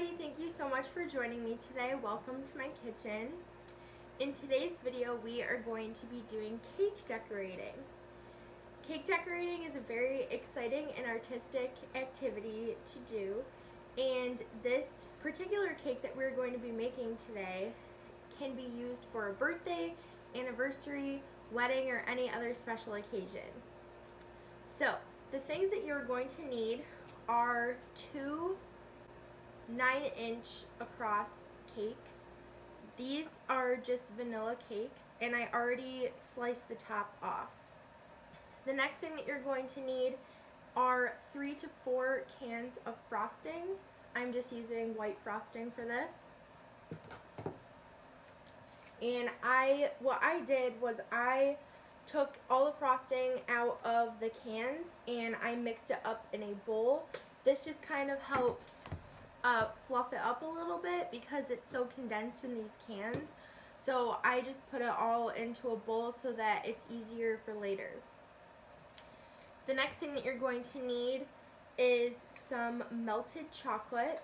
everybody, thank you so much for joining me today. Welcome to my kitchen. In today's video we are going to be doing cake decorating. Cake decorating is a very exciting and artistic activity to do, and this particular cake that we're going to be making today can be used for a birthday, anniversary, wedding, or any other special occasion. So the things that you're going to need are two 9-inch across cakes. These are just vanilla cakes, and I already sliced the top off. The next thing that you're going to need are 3 to 4 cans of frosting. I'm just using white frosting for this. And what I did was I took all the frosting out of the cans and I mixed it up in a bowl. This just kind of helps fluff it up a little bit because it's so condensed in these cans. So I just put it all into a bowl so that it's easier for later. The next thing that you're going to need is some melted chocolate.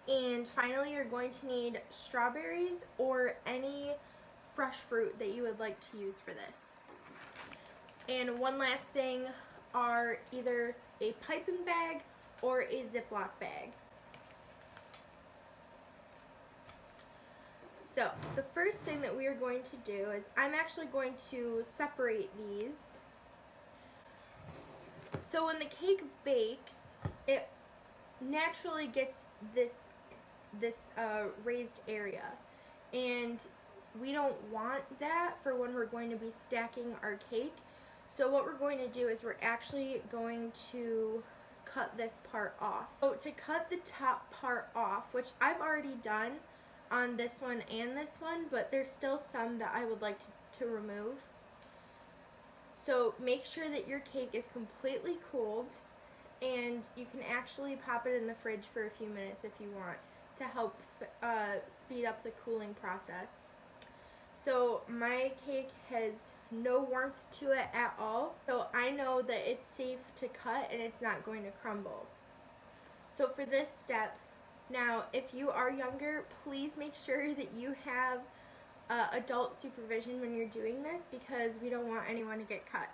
And finally, you're going to need strawberries or any fresh fruit that you would like to use for this. And one last thing are either a piping bag or a ziplock bag. So the first thing that we are going to do is I'm actually going to separate these. So when the cake bakes, it naturally gets this raised area, and we don't want that for when we're going to be stacking our cake. So what we're going to do is we're actually going to cut this part off. So to cut the top part off, which I've already done on this one and this one, but there's still some that I would like to remove. So make sure that your cake is completely cooled, and you can actually pop it in the fridge for a few minutes if you want to help speed up the cooling process. So my cake has no warmth to it at all, so I know that it's safe to cut and it's not going to crumble. So for this step, now if you are younger, please make sure that you have adult supervision when you're doing this, because we don't want anyone to get cut.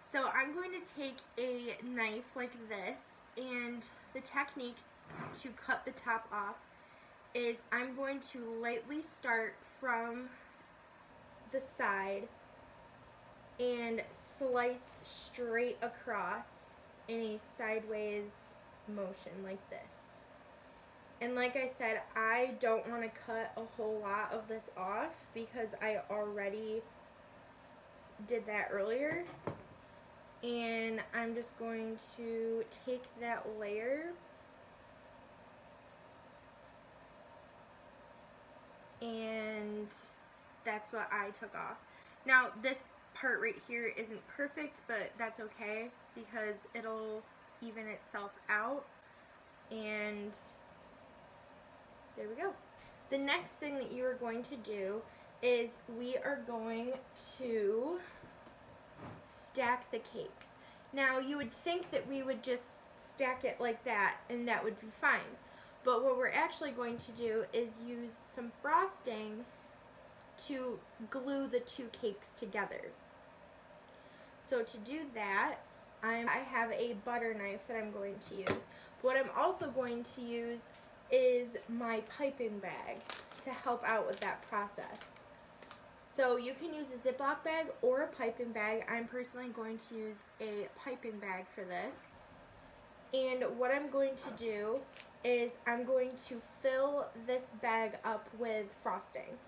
So I'm going to take a knife like this, and the technique to cut the top off is I'm going to lightly start from the side and slice straight across in a sideways motion like this. And like I said, I don't want to cut a whole lot of this off because I already did that earlier. And I'm just going to take that layer and that's what I took off. Now this part right here isn't perfect, but that's okay because it'll even itself out, and there we go. The next thing that you are going to do is we are going to stack the cakes. Now you would think that we would just stack it like that and that would be fine, but what we're actually going to do is use some frosting to glue the two cakes together. So to do that, I have a butter knife that I'm going to use. What I'm also going to use is my piping bag to help out with that process. So you can use a Ziploc bag or a piping bag. I'm personally going to use a piping bag for this. And what I'm going to do is I'm going to fill this bag up with frosting.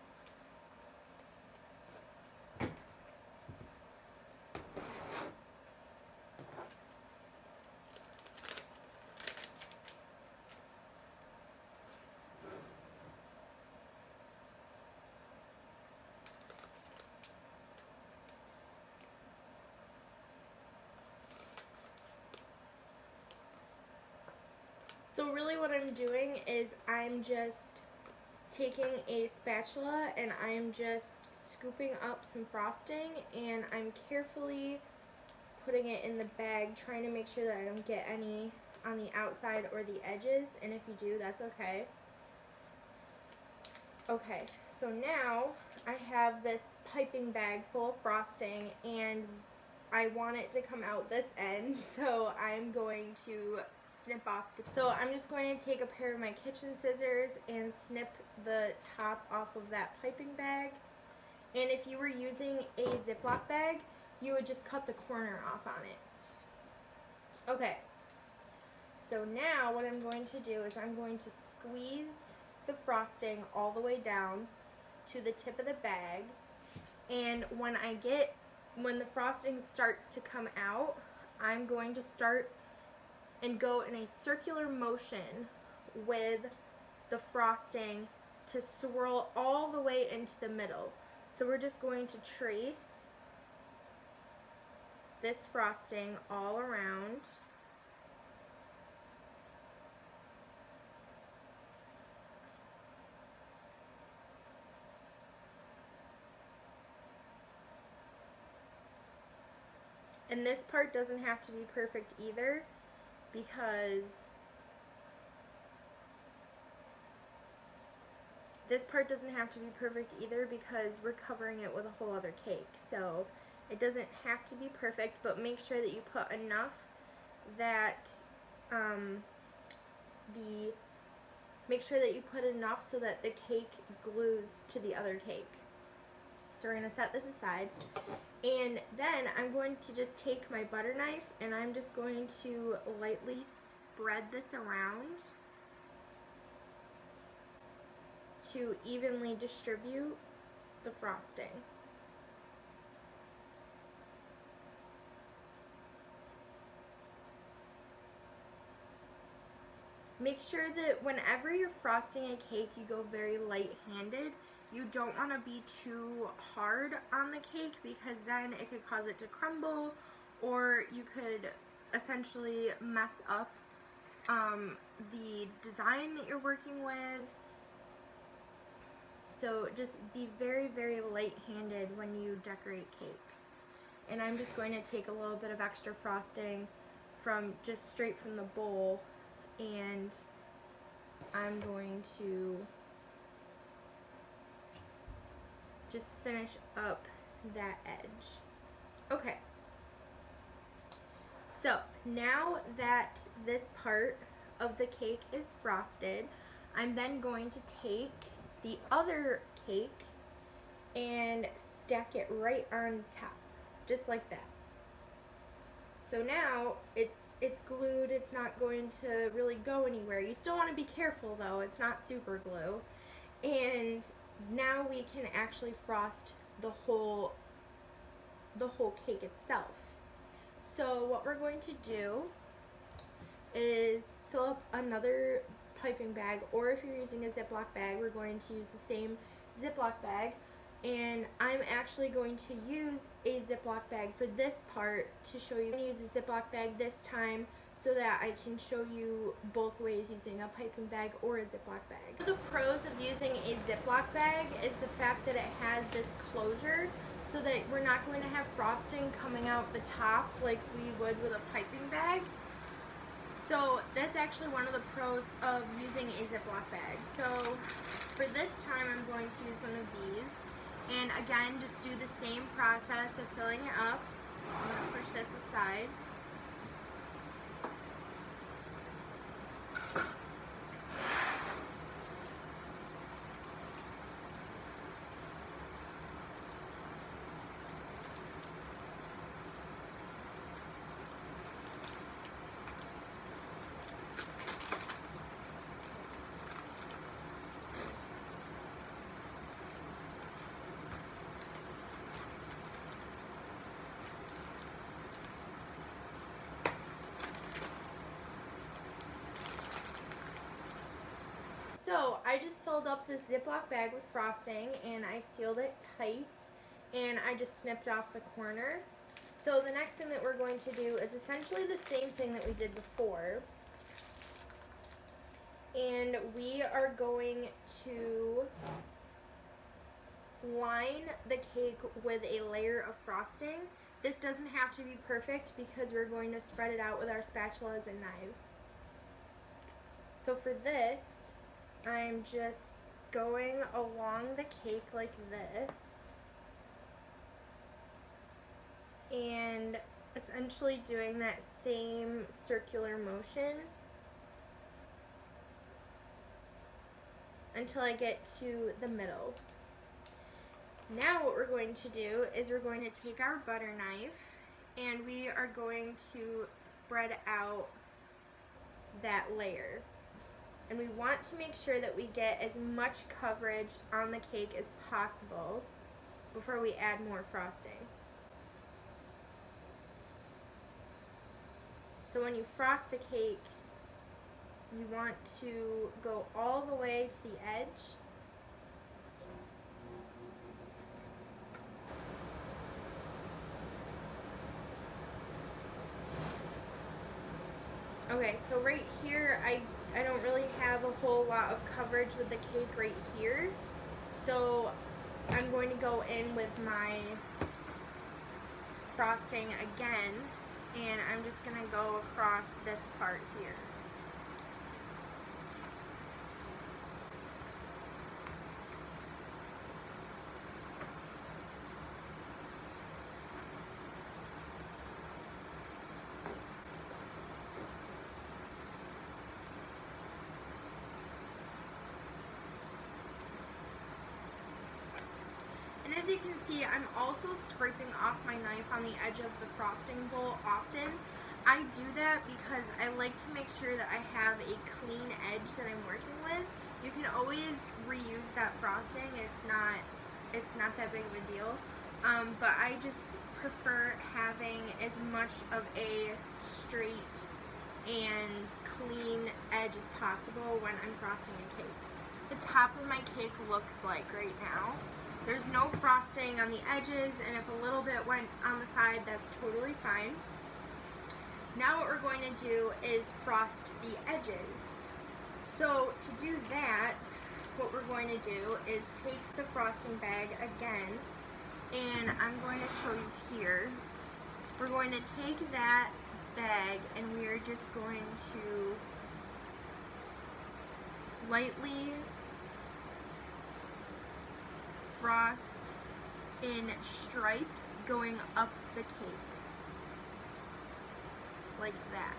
So really what I'm doing is I'm just taking a spatula and I'm just scooping up some frosting, and I'm carefully putting it in the bag, trying to make sure that I don't get any on the outside or the edges, and if you do, that's okay. Okay, so now I have this piping bag full of frosting, and I want it to come out this end, so I'm going to snip off so I'm just going to take a pair of my kitchen scissors and snip the top off of that piping bag. And if you were using a Ziploc bag, you would just cut the corner off on it. Okay, so now what I'm going to do is I'm going to squeeze the frosting all the way down to the tip of the bag, and when the frosting starts to come out, I'm going to start and go in a circular motion with the frosting to swirl all the way into the middle. So we're just going to trace this frosting all around. And this part doesn't have to be perfect either, because we're covering it with a whole other cake. So it doesn't have to be perfect, but make sure that you put enough so that the cake glues to the other cake. So we're going to set this aside. And then I'm going to just take my butter knife and I'm just going to lightly spread this around to evenly distribute the frosting. Make sure that whenever you're frosting a cake, you go very light-handed. You don't want to be too hard on the cake, because then it could cause it to crumble, or you could essentially mess up the design that you're working with. So just be very, very light-handed when you decorate cakes. And I'm just going to take a little bit of extra frosting from just straight from the bowl, and I'm going to just finish up that edge. Okay, so now that this part of the cake is frosted, I'm then going to take the other cake and stack it right on top, just like that. So now it's glued, it's not going to really go anywhere. You still want to be careful though, it's not super glue. And now we can actually frost the whole cake itself. So what we're going to do is fill up another piping bag, or if you're using a Ziploc bag, we're going to use the same Ziploc bag. And I'm actually going to use a Ziploc bag for this part to show you. I'm going to use a Ziploc bag this time so that I can show you both ways, using a piping bag or a Ziploc bag. The pros of using a Ziploc bag is the fact that it has this closure so that we're not going to have frosting coming out the top like we would with a piping bag. So that's actually one of the pros of using a Ziploc bag. So for this time, I'm going to use one of these. And again, just do the same process of filling it up. I'm going to push this aside. So I just filled up this Ziploc bag with frosting and I sealed it tight, and I just snipped off the corner. So the next thing that we're going to do is essentially the same thing that we did before. And we are going to line the cake with a layer of frosting. This doesn't have to be perfect because we're going to spread it out with our spatulas and knives. So for this, I'm just going along the cake like this and essentially doing that same circular motion until I get to the middle. Now what we're going to do is we're going to take our butter knife and we are going to spread out that layer. And we want to make sure that we get as much coverage on the cake as possible before we add more frosting. So when you frost the cake, you want to go all the way to the edge. Okay, so right here, I don't really have a whole lot of coverage with the cake right here. So I'm going to go in with my frosting again, and I'm just going to go across this part here. And as you can see, I'm also scraping off my knife on the edge of the frosting bowl often. I do that because I like to make sure that I have a clean edge that I'm working with. You can always reuse that frosting. It's not that big of a deal. But I just prefer having as much of a straight and clean edge as possible when I'm frosting a cake. The top of my cake looks like right now. There's no frosting on the edges, and if a little bit went on the side, that's totally fine. Now what we're going to do is frost the edges. So to do that, what we're going to do is take the frosting bag again, and I'm going to show you here. We're going to take that bag and we are just going to lightly frost in stripes going up the cake, like that.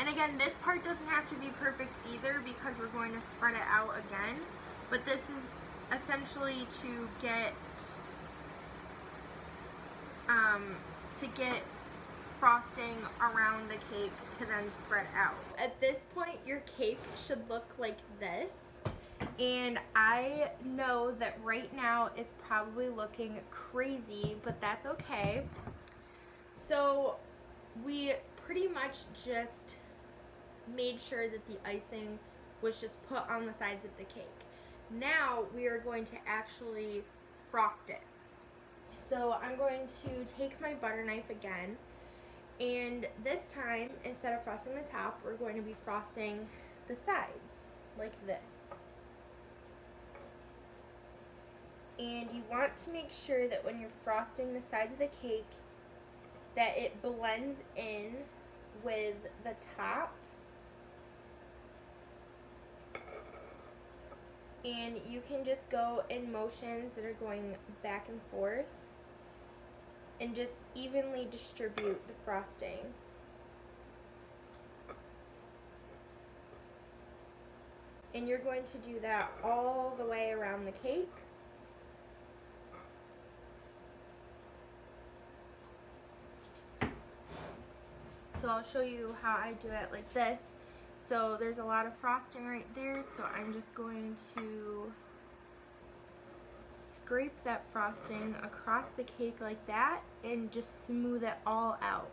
And again, this part doesn't have to be perfect either because we're going to spread it out again, but this is essentially to get frosting around the cake to then spread out. At this point, your cake should look like this. And I know that right now it's probably looking crazy, but that's okay. So we pretty much just made sure that the icing was just put on the sides of the cake. Now we are going to actually frost it. So I'm going to take my butter knife again, and this time, instead of frosting the top, we're going to be frosting the sides, like this. And you want to make sure that when you're frosting the sides of the cake, that it blends in with the top. And you can just go in motions that are going back and forth and just evenly distribute the frosting. And you're going to do that all the way around the cake. So I'll show you how I do it like this. So there's a lot of frosting right there, so I'm just going to scrape that frosting across the cake like that and just smooth it all out.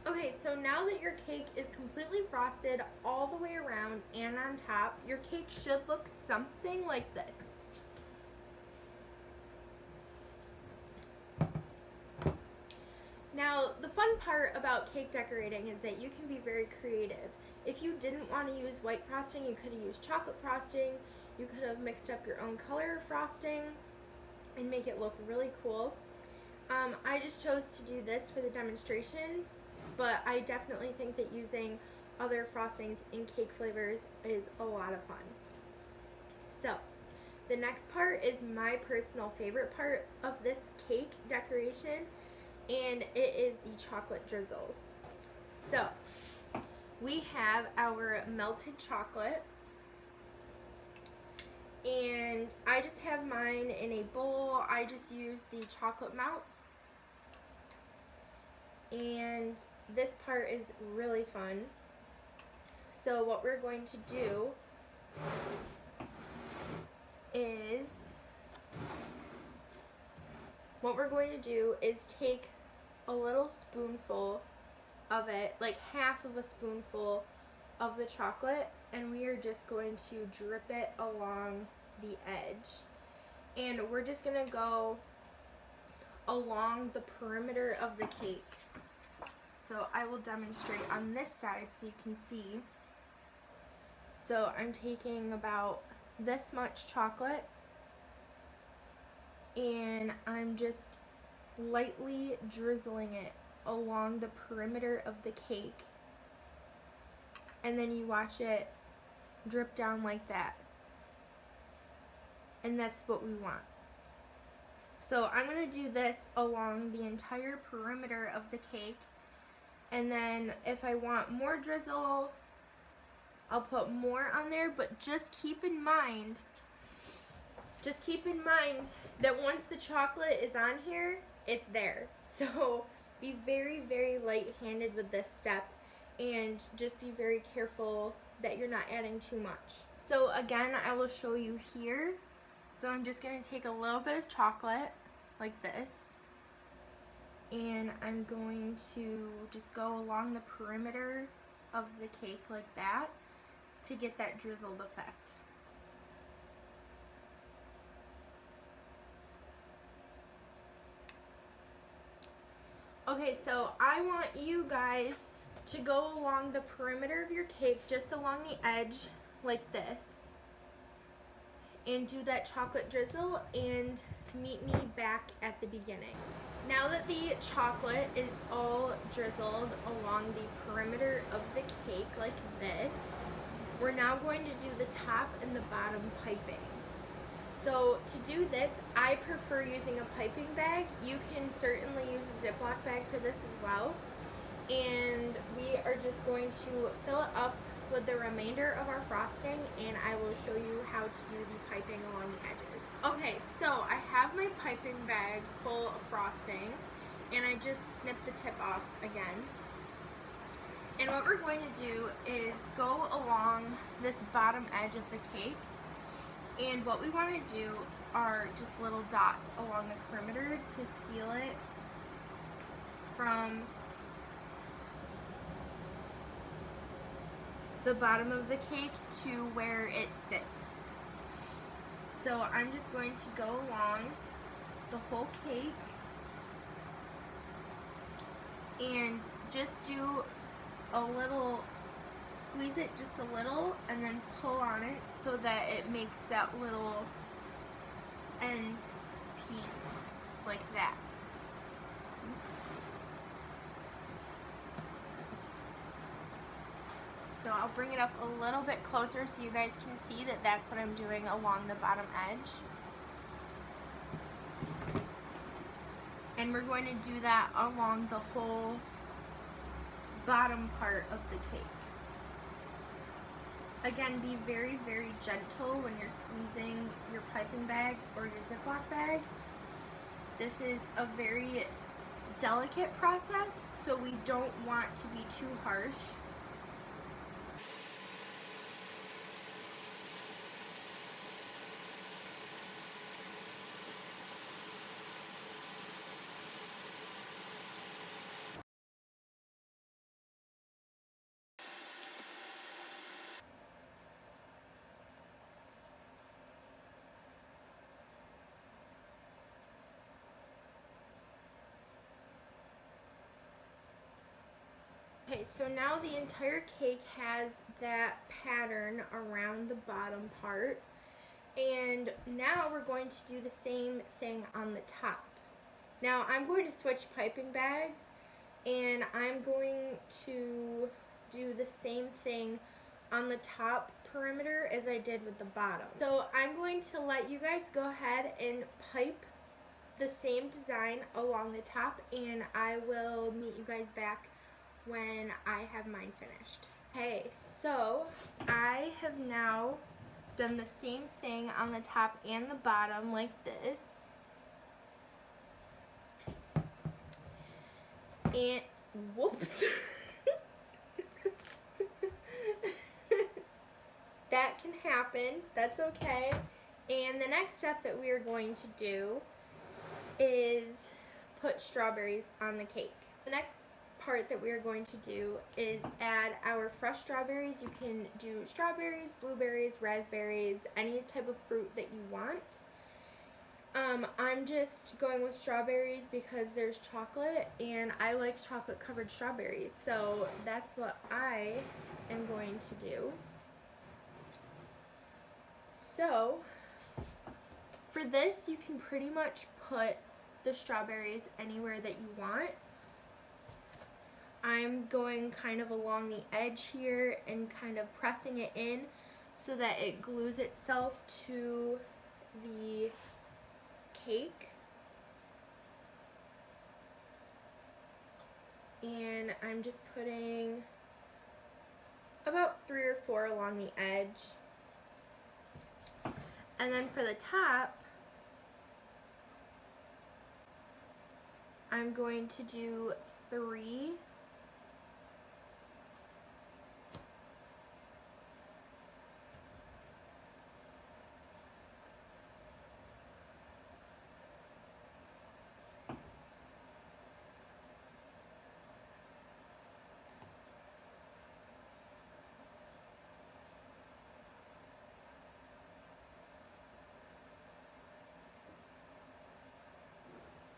Okay, so now that your cake is completely frosted all the way around and on top, your cake should look something like this. Now, the fun part about cake decorating is that you can be very creative. If you didn't want to use white frosting, you could have used chocolate frosting, You could have mixed up your own color frosting and make it look really cool. I just chose to do this for the demonstration, but I definitely think that using other frostings in cake flavors is a lot of fun. So, the next part is my personal favorite part of this cake decoration, and it is the chocolate drizzle. So, we have our melted chocolate, and I just have mine in a bowl. I just use the chocolate melts, and this part is really fun. So what we're going to do is take a little spoonful of it, like half of a spoonful of the chocolate, and we are just going to drip it along the edge. And we're just gonna go along the perimeter of the cake. So I will demonstrate on this side so you can see. So I'm taking about this much chocolate, and I'm just lightly drizzling it along the perimeter of the cake, and then you watch it drip down like that, and that's what we want. So I'm going to do this along the entire perimeter of the cake, and then if I want more drizzle, I'll put more on there, but just keep in mind that once the chocolate is on here, it's there. So be very, very light-handed with this step, and just be very careful that you're not adding too much. So again, I will show you here. So I'm just going to take a little bit of chocolate like this, and I'm going to just go along the perimeter of the cake like that to get that drizzled effect. Okay, so I want you guys to go along the perimeter of your cake, just along the edge like this, and do that chocolate drizzle, and meet me back at the beginning. Now that the chocolate is all drizzled along the perimeter of the cake like this, we're now going to do the top and the bottom piping. So to do this, I prefer using a piping bag. You can certainly use a ziplock bag for this as well. And we are just going to fill it up with the remainder of our frosting, and I will show you how to do the piping along the edges. Okay, so I have my piping bag full of frosting, and I just snipped the tip off again. And what we're going to do is go along this bottom edge of the cake, and what we want to do are just little dots along the perimeter to seal it from the bottom of the cake to where it sits. So I'm just going to go along the whole cake and just do a little, squeeze it just a little, and then pull on it so that it makes that little end piece like that. Oops. So I'll bring it up a little bit closer so you guys can see that that's what I'm doing along the bottom edge. And we're going to do that along the whole bottom part of the cake. Again, be very, very gentle when you're squeezing your piping bag or your Ziploc bag. This is a very delicate process, so we don't want to be too harsh. Okay, so now the entire cake has that pattern around the bottom part. And now we're going to do the same thing on the top. Now I'm going to switch piping bags, and I'm going to do the same thing on the top perimeter as I did with the bottom. So I'm going to let you guys go ahead and pipe the same design along the top, and I will meet you guys back when I have mine finished. Okay, so I have now done the same thing on the top and the bottom like this. And whoops. That can happen. That's okay. And the next step that we are going to do is put strawberries on the cake. The next part that we are going to do is add our fresh strawberries. You can do strawberries, blueberries, raspberries, any type of fruit that you want. I'm just going with strawberries because there's chocolate, and I like chocolate covered strawberries, so that's what I am going to do. So for this, you can pretty much put the strawberries anywhere that you want. I'm going kind of along the edge here and kind of pressing it in so that it glues itself to the cake. And I'm just putting about 3 or 4 along the edge. And then for the top, I'm going to do 3.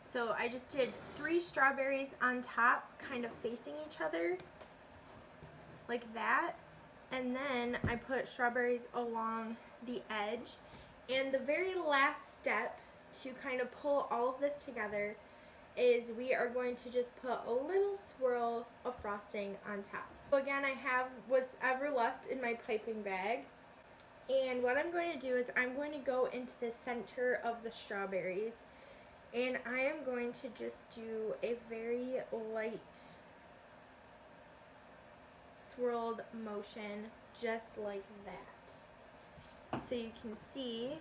So I just did 3 strawberries on top, kind of facing each other, like that. And then I put strawberries along the edge. And the very last step to kind of pull all of this together is we are going to just put a little swirl of frosting on top. So again, I have what's ever left in my piping bag. And what I'm going to do is I'm going to go into the center of the strawberries. And I am going to just do a very light swirled motion, just like that. So you can see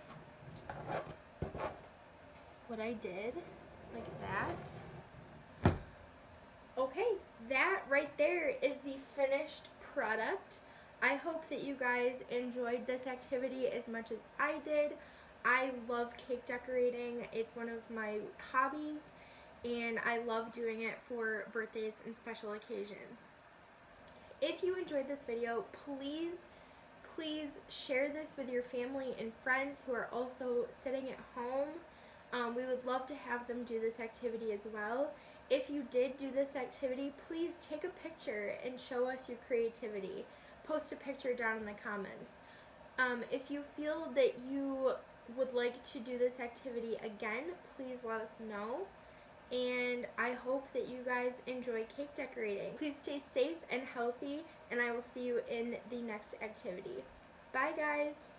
what I did, like that. Okay, that right there is the finished product. I hope that you guys enjoyed this activity as much as I did. I love cake decorating. It's one of my hobbies, and I love doing it for birthdays and special occasions. If you enjoyed this video, please share this with your family and friends who are also sitting at home. We would love to have them do this activity as well. If you did do this activity, please take a picture and show us your creativity. Post a picture down in the comments. If you feel that you would like to do this activity again, please let us know. And I hope that you guys enjoy cake decorating. Please stay safe and healthy, and I will see you in the next activity. Bye guys!